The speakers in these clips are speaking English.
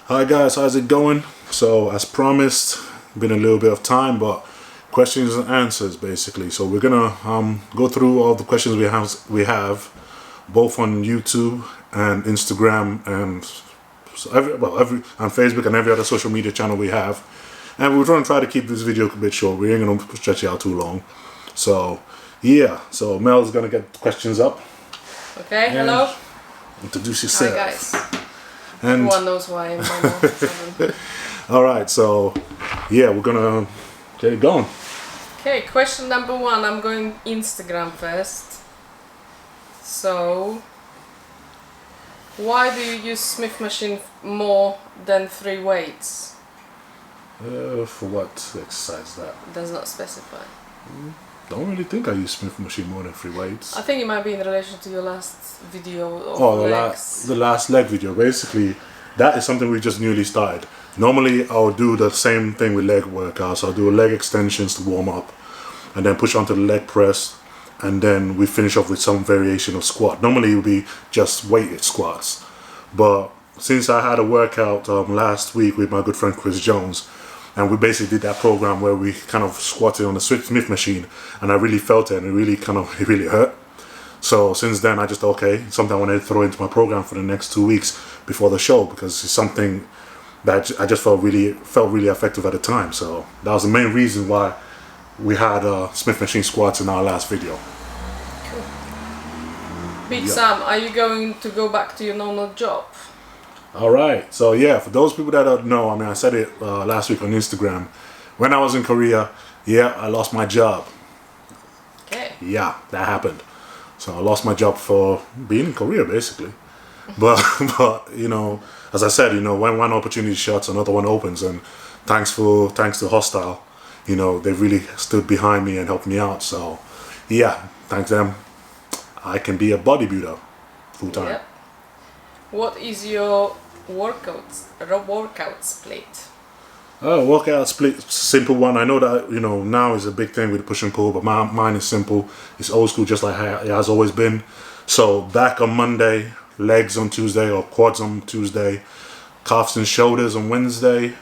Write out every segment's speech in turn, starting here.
Hi guys, how's it going? So as promised, been a little bit of time, but questions and answers basically. So we're gonna go through all the questions we have both on YouTube and Instagram and on Facebook and every other social media channel we have. And we're going to try to keep this video a bit short. We ain't going to stretch it out too long. So yeah, so Mel's going to get questions up. Okay, hello. Introduce yourself. Hi guys. And everyone knows why I'm on. Alright, so yeah, we're going to get it going. Okay, question number 1. I'm going Instagram first. So, why do you use Smith machine more than 3 weights? For what exercise that? Does not specify. Don't really think I use Smith machine more than 3 weights. I think it might be in relation to your last video of legs. The last leg video. Basically, that is something we just newly started. Normally, I'll do the same thing with leg workouts. I'll do leg extensions to warm up, and then push onto the leg press, and then we finish off with some variation of squat. Normally, it would be just weighted squats, but since I had a workout last week with my good friend Chris Jones, and we basically did that program where we kind of squatted on the Smith machine, and I really felt it, and it really hurt. So since then, I just okay, something I wanted to throw into my program for the next 2 weeks before the show, because it's something that I just felt really effective at the time. So that was the main reason why we had Smith machine squats in our last video. Cool. Big Sam, are you going to go back to your normal job? Alright, so yeah, for those people that don't know, I mean, I said it last week on Instagram. When I was in Korea, yeah, I lost my job. Okay. Yeah, that happened. So I lost my job for being in Korea, basically. But you know, as I said, you know, when one opportunity shuts, another one opens, and thanks to Hostile, you know, they really stood behind me and helped me out. So yeah, thanks them, I can be a bodybuilder full time. Yep. What is your workout split? Workout split, simple one. I know that, you know, now is a big thing with push and pull, but mine is simple. It's old school, just like it has always been. So back on Monday, legs on Tuesday, or quads on Tuesday, calves and shoulders on Wednesday,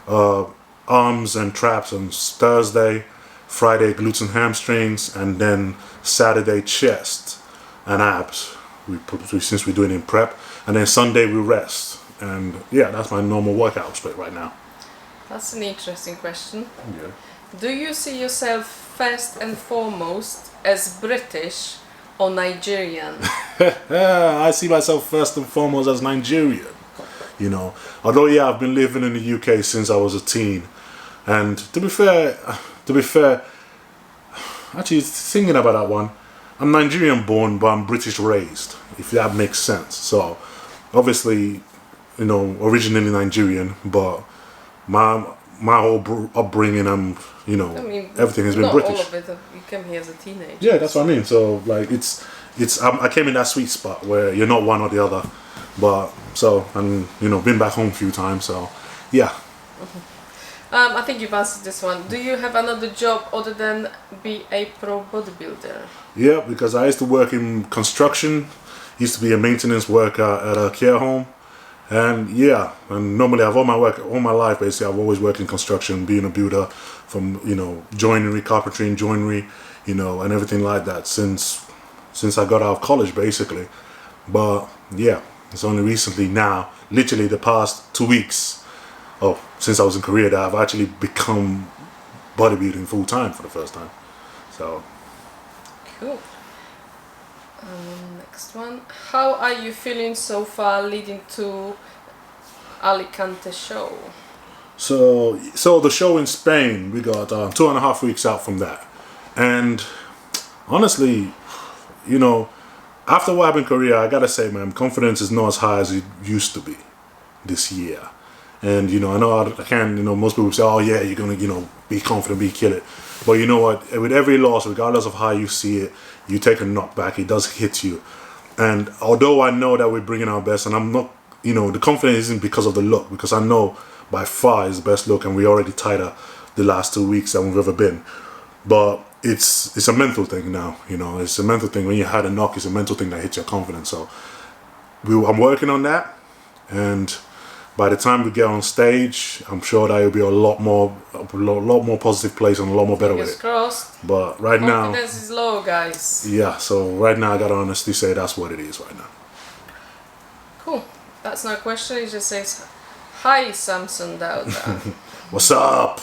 arms and traps on Thursday, Friday glutes and hamstrings, and then Saturday chest and abs. Since we're doing it in prep, and then Sunday we rest. And yeah, that's my normal workout split right now. That's an interesting question. Yeah. Do you see yourself first and foremost as British or Nigerian? I see myself first and foremost as Nigerian. You know, although yeah, I've been living in the UK since I was a teen, and to be fair, actually thinking about that one, I'm Nigerian born, but I'm British raised, if that makes sense. So obviously, you know, originally Nigerian, but my whole upbringing, you know, everything has been British. Not all of it. You came here as a teenager. Yeah, that's what I mean. So like, I came in that sweet spot where you're not one or the other, but and you know, been back home a few times. So yeah. I think you've answered this one. Do you have another job other than be a pro bodybuilder? Yeah, because I used to work in construction. Used to be a maintenance worker at a care home. And yeah, and normally I've all my life basically, I've always worked in construction, being a builder, from, you know, joinery, carpentry and joinery, you know, and everything like that since I got out of college basically. But yeah, it's only recently now, literally the past 2 weeks, since I was in Korea, that I've actually become bodybuilding full time for the first time. So cool. Next one. How are you feeling so far leading to Alicante show? So the show in Spain, we got 2.5 weeks out from that, and honestly, you know, after what happened in Korea, I gotta say, man, confidence is not as high as it used to be this year. And you know, I know I can't, you know, most people say, oh yeah, you're gonna, you know, be confident, kill it. But you know what, with every loss, regardless of how you see it, you take a knockback, it does hit you. And although I know that we're bringing our best, and I'm not, you know, the confidence isn't because of the look, because I know by far is the best look, and we're already tighter the last 2 weeks than we've ever been. But it's a mental thing now, you know, it's a mental thing. When you had a knock, it's a mental thing that hits your confidence. So I'm working on that, and by the time we get on stage, I'm sure that it'll be a lot more positive place and a lot more better with it. Crossed. But right now, confidence is low, guys. Yeah, so right now I gotta honestly say that's what it is right now. Cool. That's not a question. It just says, "Hi, Samson Dauda." What's up?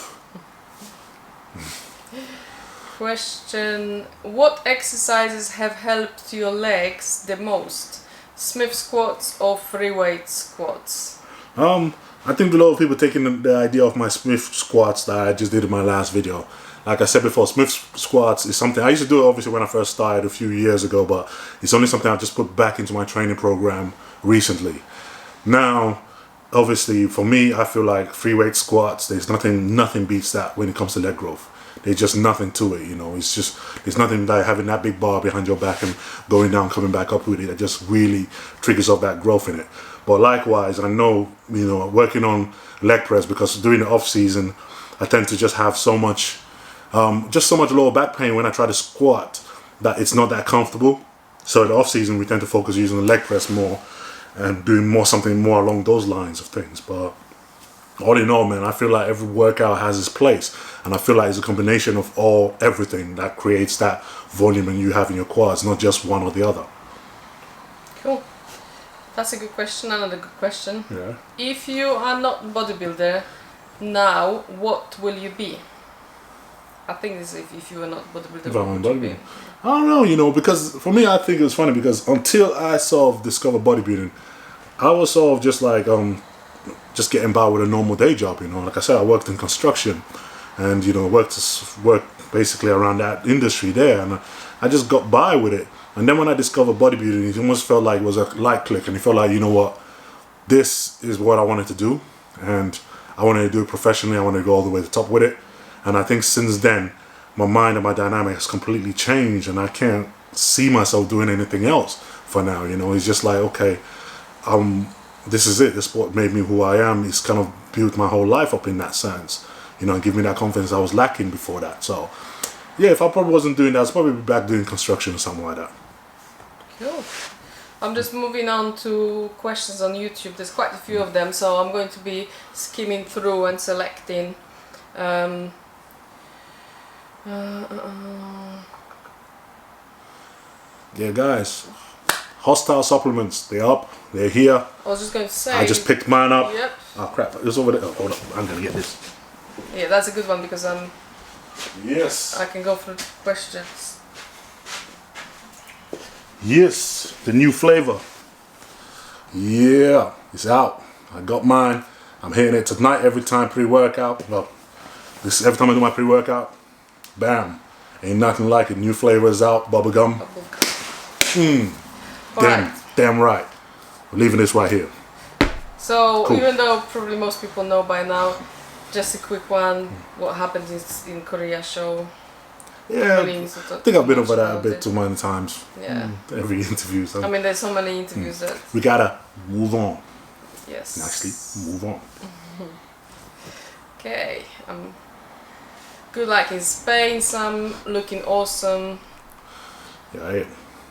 Question: what exercises have helped your legs the most? Smith squats or free weight squats? I think a lot of people taking the idea of my Smith squats that I just did in my last video. Like I said before, Smith squats is something I used to do obviously when I first started a few years ago, but it's only something I just put back into my training program recently. Now, obviously for me, I feel like free weight squats, there's nothing beats that when it comes to leg growth. There's just nothing to it, you know. It's just, there's nothing like having that big bar behind your back and going down, coming back up with it. That just really triggers off that growth in it. But likewise, I know, you know, working on leg press, because during the off season, I tend to just have so much lower back pain when I try to squat that it's not that comfortable. So in the off season, we tend to focus using the leg press more and doing something more along those lines of things. But all in all, man, I feel like every workout has its place, and I feel like it's a combination of everything that creates that volume and you have in your quads, not just one or the other. Cool. That's a good question. Another good question. Yeah. If you are not bodybuilder now, what will you be? I think this is if you are not bodybuilder, what would you be? I don't know, you know, because for me, I think it was funny because until I sort of discovered bodybuilding, I was sort of just like just getting by with a normal day job, you know. Like I said, I worked in construction, and you know, worked basically around that industry there, and I just got by with it. And then when I discovered bodybuilding, it almost felt like it was a light click, and it felt like, you know what, this is what I wanted to do, and I wanted to do it professionally. I wanted to go all the way to the top with it. And I think since then, my mind and my dynamic has completely changed, and I can't see myself doing anything else for now. You know, it's just like, okay, this is it. This sport made me who I am. It's kind of built my whole life up in that sense, you know, and give me that confidence I was lacking before that. So, yeah, if I probably wasn't doing that, I'd probably be back doing construction or something like that. Cool. I'm just moving on to questions on YouTube. There's quite a few of them, so I'm going to be skimming through and selecting. Yeah, guys, hostile supplements, they're up, they're here. I was just going to say, I just picked mine up. Yep. Oh crap, it's over there. Oh, hold up, I'm gonna get this. Yeah, that's a good one because Yes. I can go through the questions. Yes, the new flavor. Yeah, it's out. I got mine. I'm hitting it tonight every time pre-workout. Well, every time I do my pre-workout, bam. Ain't nothing like it. New flavor is out, bubblegum. Damn right. We're leaving this right here. So, Cool. even though probably most people know by now, just a quick one, what happened in Korea show. Yeah, I think I've been over that a bit too many times. Yeah. Every interview. So I mean, there's so many interviews that... we gotta move on. Yes. Actually, move on. Okay. Good luck in Spain, Sam. Looking awesome. Yeah,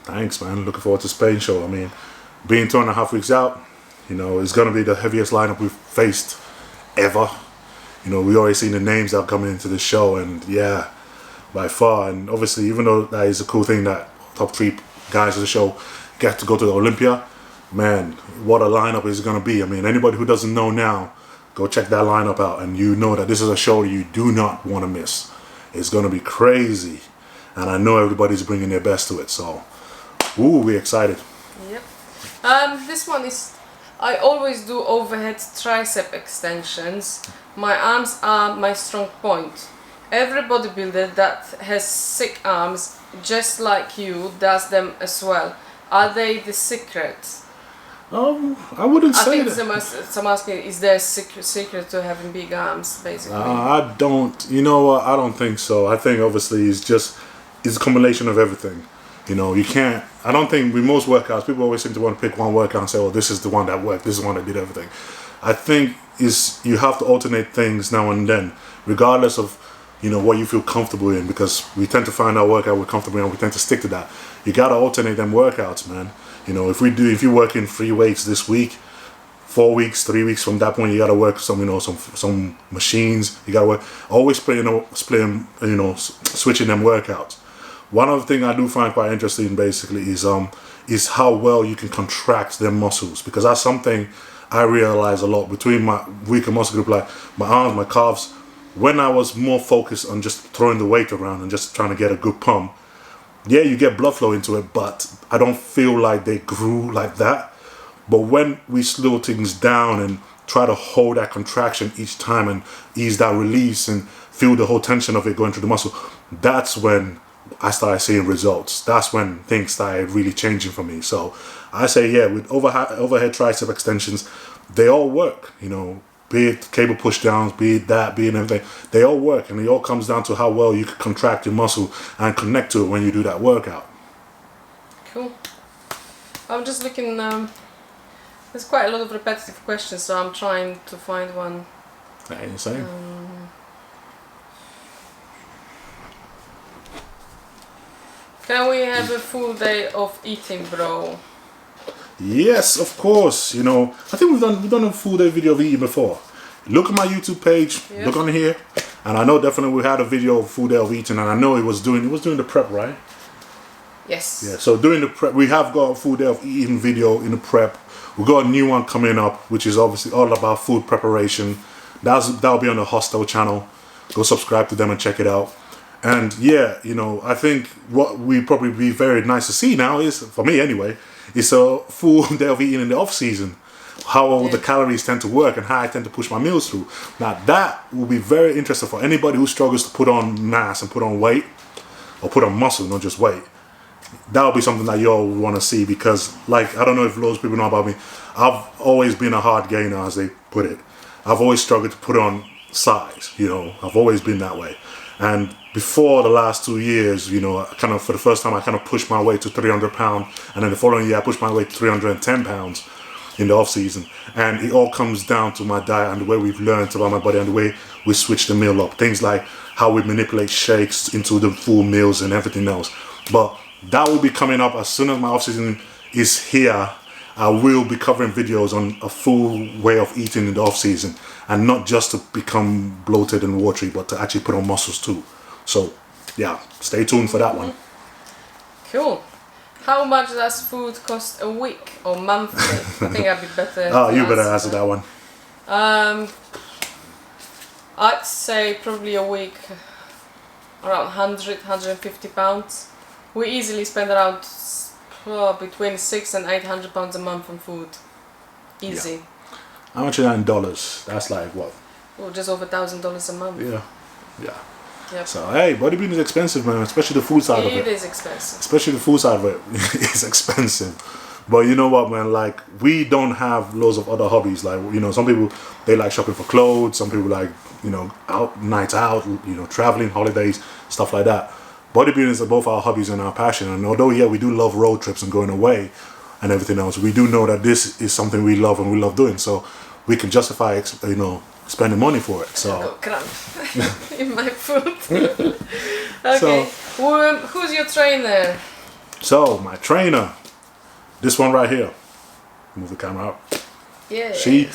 thanks, man. Looking forward to Spain show. I mean, being 2.5 weeks out, you know, it's gonna be the heaviest lineup we've faced ever. You know, we already seen the names that are coming into the show, and yeah, by far. And obviously, even though that is a cool thing that top 3 guys of the show get to go to the Olympia, man, what a lineup is gonna be. I mean, anybody who doesn't know now, go check that lineup out, and you know that this is a show you do not want to miss. It's gonna be crazy, and I know everybody's bringing their best to it. So, ooh, we're excited. Yep. This one is, I always do overhead tricep extensions. My arms are my strong point. Every bodybuilder that has sick arms, just like you, does them as well. Are they the secret? I wouldn't say that. I think some asking, is there a secret to having big arms, basically? I don't. You know what? I don't think so. I think obviously it's a combination of everything. You know, you can't. I don't think with most workouts, people always seem to want to pick one workout and say, "Oh, this is the one that worked. This is the one that did everything." I think you have to alternate things now and then, regardless of, you know, what you feel comfortable in, because we tend to find our workout we're comfortable in and we tend to stick to that. You gotta alternate them workouts, man. You know, if you work in free weights this week, 4 weeks, 3 weeks from that point, you gotta work some, some machines. You gotta work, always splitting, switching them workouts. One other thing I do find quite interesting, basically, is how well you can contract them muscles, because that's something I realize a lot between my weaker muscle group, like my arms, my calves. When I was more focused on just throwing the weight around and just trying to get a good pump, yeah, you get blood flow into it, but I don't feel like they grew like that. But when we slow things down and try to hold that contraction each time and ease that release and feel the whole tension of it going through the muscle, that's when I started seeing results. That's when things started really changing for me. So I say, yeah, with overhead tricep extensions, they all work, be it cable push downs, be it that, be it everything. They all work, and it all comes down to how well you can contract your muscle and connect to it when you do that workout. Cool. I'm just looking, there's quite a lot of repetitive questions, so I'm trying to find one. That ain't the same. Can we have a full day of eating, bro? Yes, of course. I think we've done a full day video of eating before. Look at my YouTube page. Yep. Look on here, and I know definitely we had a video of full day of eating, and I know it was doing the prep, right? Yes. Yeah. So during the prep, we have got a full day of eating video in the prep. We got a new one coming up, which is obviously all about food preparation. That'll be on the Hostel channel. Go subscribe to them and check it out. And yeah, I think what we probably be very nice to see now is, for me anyway, is a full day of eating in the off season. How the calories tend to work and how I tend to push my meals through. Now that will be very interesting for anybody who struggles to put on mass and put on weight, or put on muscle, not just weight. That'll be something that you all want to see, because, like, I don't know if loads of people know about me. I've always been a hard gainer, as they put it. I've always struggled to put on size. I've always been that way. And before the last 2 years, for the first time, I kind of pushed my weight to 300 pounds. And then the following year, I pushed my weight to 310 pounds in the off season. And it all comes down to my diet and the way we've learned about my body and the way we switch the meal up. Things like how we manipulate shakes into the full meals and everything else. But that will be coming up as soon as my off season is here. I will be covering videos on a full way of eating in the off season, and not just to become bloated and watery, but to actually put on muscles too. So yeah, stay tuned for that one. Cool. How much does food cost a week or monthly? I think I'd be better. Oh, you better answer that one. I'd say probably a week around 150 pounds. We easily spend around between 600 and 800 pounds a month on food. Easy. Yeah. How much is that in dollars? That's like what? Well, just over $1,000 a month. Yeah. Yeah. Yep. So hey, bodybuilding is expensive, man. Especially the food side of it. It is expensive. Especially the food side of it is expensive. But you know what, man? Like, we don't have loads of other hobbies. Like, some people, they like shopping for clothes. Some people like, nights out, traveling, holidays, stuff like that. Bodybuilding is both our hobbies and our passion. And although, yeah, we do love road trips and going away and everything else, we do know that this is something we love and we love doing. So we can justify, spending money for it. So. I got cramp in my foot. Okay. So, who's your trainer? So my trainer, this one right here. Move the camera up. Yeah. She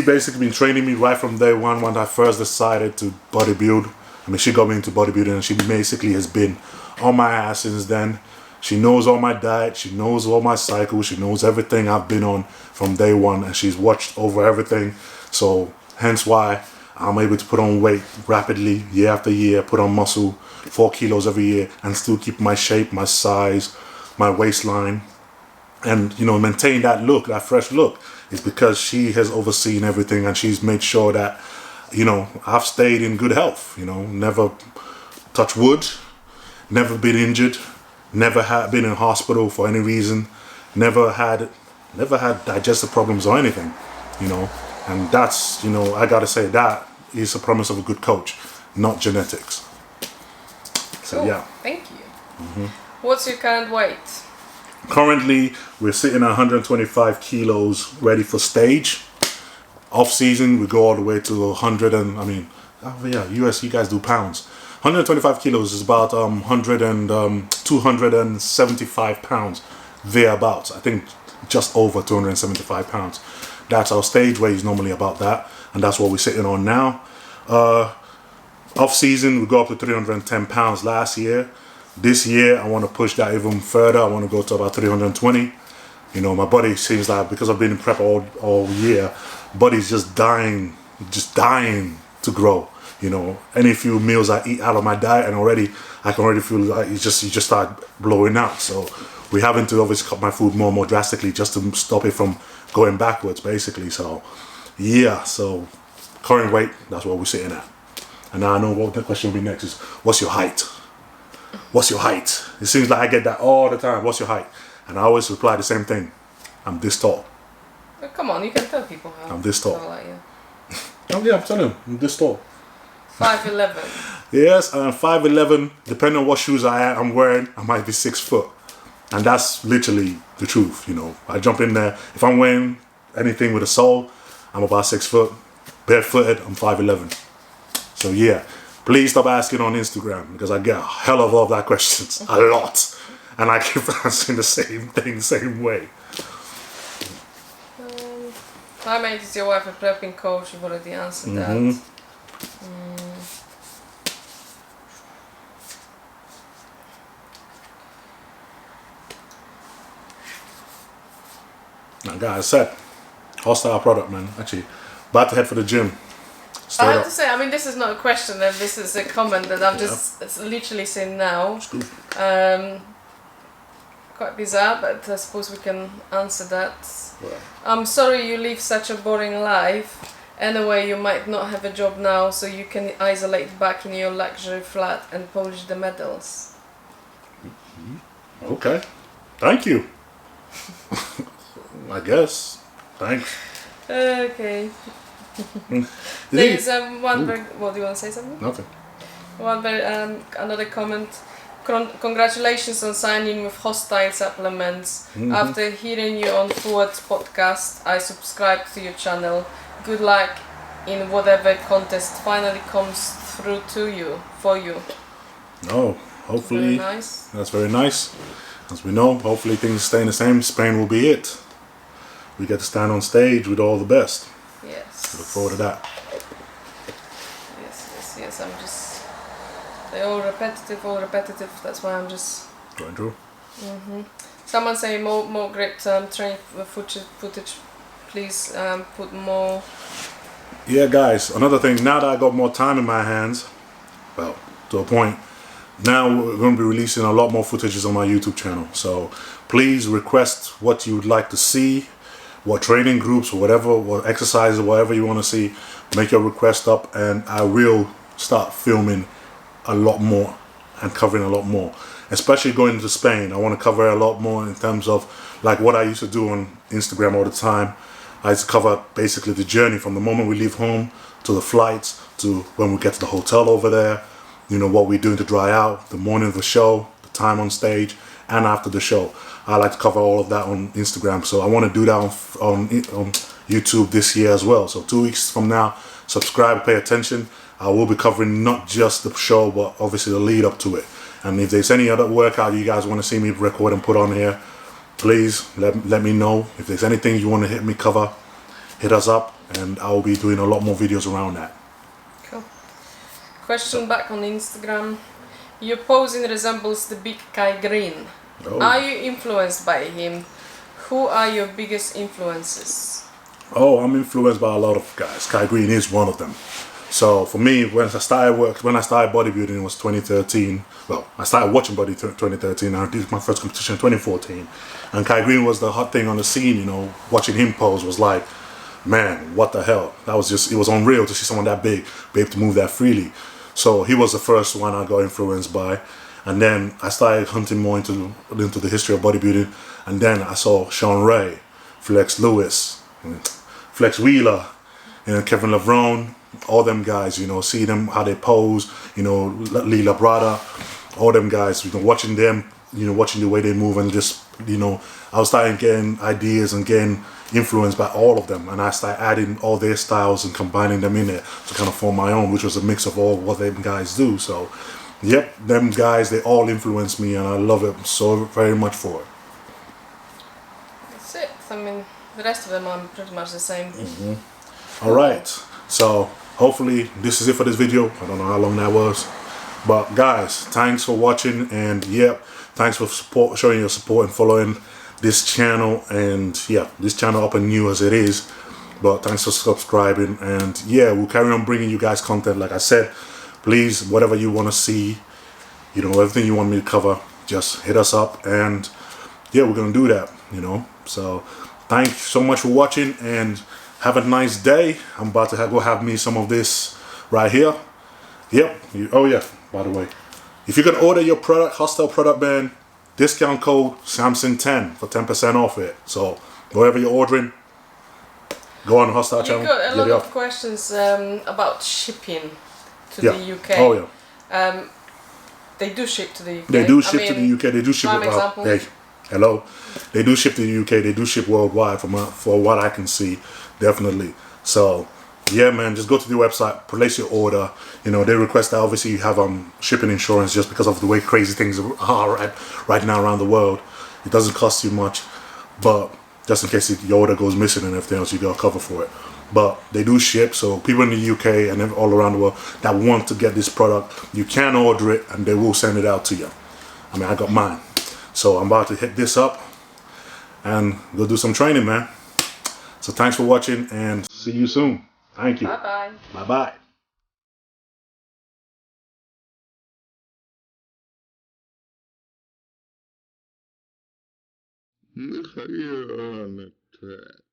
basically been training me right from day one when I first decided to bodybuild. I mean, she got me into bodybuilding, and she basically has been on my ass since then. She knows all my diet, she knows all my cycles, she knows everything I've been on from day one, and she's watched over everything. So hence why I'm able to put on weight rapidly, year after year, put on muscle, 4 kilos every year, and still keep my shape, my size, my waistline, and maintain that look, that fresh look. Is because she has overseen everything, and she's made sure that I've stayed in good health. Never touched wood, never been injured, never been in hospital for any reason, never had digestive problems or anything. And that's I gotta say that is a promise of a good coach, not genetics. So cool. Yeah. Thank you. What's your current weight? Currently, we're sitting at 125 kilos, ready for stage. Off season, we go all the way to 100 and, US, you guys do pounds. 125 kilos is about 275 pounds. thereabouts. I think just over 275 pounds. That's our stage weight is normally about that, and that's what we're sitting on now. Off season, we go up to 310 pounds last year. This year, I want to push that even further. I want to go to about 320. You know, my body seems like, because I've been in prep all year, body's just dying to grow. You know, any few meals I eat out of my diet, and I can already feel like you just start blowing out. So we're having to obviously cut my food more and more drastically just to stop it from going backwards, basically. So yeah, so current weight, that's what we're sitting at. And now I know what the question will be next is, what's your height? What's your height? It seems like I get that all the time. What's your height? And I always reply the same thing. I'm this tall. Oh, come on, you can tell people how. I'm this tall. Like, yeah. Oh yeah, I'm telling them, I'm this tall. 5'11". Yes, I'm 5'11". Depending on what shoes I'm wearing, I might be 6 foot. And that's literally the truth, you know. I jump in there. If I'm wearing anything with a sole, I'm about 6 foot. Barefooted, I'm 5'11". So yeah, please stop asking on Instagram, because I get a hell of a lot of that questions, a lot. And I keep answering the same thing, the same way. Hi mate, is your wife a prepping coach? You've already answered that. Now, guys, said hostile product, man. Actually, about to head for the gym. I have to say, I mean, this is not a question, and this is a comment that I'm just literally saying now. Quite bizarre, but I suppose we can answer that. Right. I'm sorry you live such a boring life. Anyway, you might not have a job now, so you can isolate back in your luxury flat and polish the medals. Okay. Thank you. I guess. Thanks. Okay. There's one very... What, do you want to say something? Okay. One very... another comment. Congratulations on signing with Hostile Supplements. After hearing you on Forward's podcast, I subscribed to your channel. Good luck in whatever contest finally comes through for you. Oh, hopefully. Very nice. That's very nice. As we know, hopefully things stay the same. Spain will be it. We get to stand on stage with all the best. Yes. Look forward to that. Yes. I'm just... They're all repetitive. That's why I'm just... Going through. Someone say more great training footage. Please put more... Yeah, guys, another thing, now that I got more time in my hands, well, to a point, now we're going to be releasing a lot more footages on my YouTube channel. So please request what you would like to see, what training groups or whatever, what exercises, whatever you want to see. Make your request up, and I will start filming a lot more and covering a lot more. Especially going to Spain, I want to cover a lot more in terms of like what I used to do on Instagram all the time. I used to cover basically the journey from the moment we leave home to the flights to when we get to the hotel over there. You know, what we're doing to dry out, the morning of the show, the time on stage, and after the show. I like to cover all of that on Instagram. So I want to do that on YouTube this year as well. So 2 weeks from now, subscribe, pay attention. I will be covering not just the show, but obviously the lead up to it. And if there's any other workout you guys want to see me record and put on here, please let me know. If there's anything you want to hit me cover, hit us up, and I will be doing a lot more videos around that. Cool. Question back on Instagram. Your posing resembles the big Kai Green. Oh. Are you influenced by him? Who are your biggest influences? Oh, I'm influenced by a lot of guys. Kai Green is one of them. So for me, when I started bodybuilding, it was 2013. Well, I started watching body 2013. I did my first competition in 2014, and Kai Green was the hot thing on the scene. You know, watching him pose was like, man, what the hell? That was just, it was unreal to see someone that big be able to move that freely. So he was the first one I got influenced by, and then I started hunting more into the history of bodybuilding, and then I saw Sean Ray, Flex Lewis, Flex Wheeler, Kevin Levrone. All them guys, you know, see them how they pose, you know, Lee Labrada, all them guys, you know, watching them, you know, watching the way they move, and just, you know, I was starting getting ideas and getting influenced by all of them, and I started adding all their styles and combining them in there to kind of form my own, which was a mix of all what them guys do. So, yep, them guys, they all influence me, and I love it so very much for it. That's it. I mean, the rest of them are pretty much the same. All right, so hopefully this is it for this video. I don't know how long that was, but guys, thanks for watching, and yeah, thanks for showing your support and following this channel. And yeah, this channel up and new as it is, but thanks for subscribing. And yeah, we'll carry on bringing you guys content. Like I said, please, whatever you want to see, you know, everything you want me to cover, just hit us up, and yeah, we're gonna do that, you know. So thanks so much for watching, and have a nice day. I'm about to go have me some of this right here. Yep. Oh yeah, by the way, if you can order your product, Hostile Product Band, discount code Samson10 for 10% off it. So wherever you're ordering, go on the Hostile channel. You got a lot of questions about shipping to the UK. Oh yeah. They do ship to the UK. They do ship to the UK. They do ship. Hey, hello. They do ship to the UK. They do ship worldwide, for what I can see, definitely. So yeah, man, just go to the website, place your order. You know, they request that obviously you have shipping insurance, just because of the way crazy things are right now around the world. It doesn't cost you much, but just in case your order goes missing and everything else, you got to cover for it. But they do ship, so people in the UK and all around the world that want to get this product, you can order it and they will send it out to you. I mean, I got mine. So I'm about to hit this up and go do some training, man. So thanks for watching, and see you soon. Thank you. Bye-bye. Bye-bye. Look how you're on the track.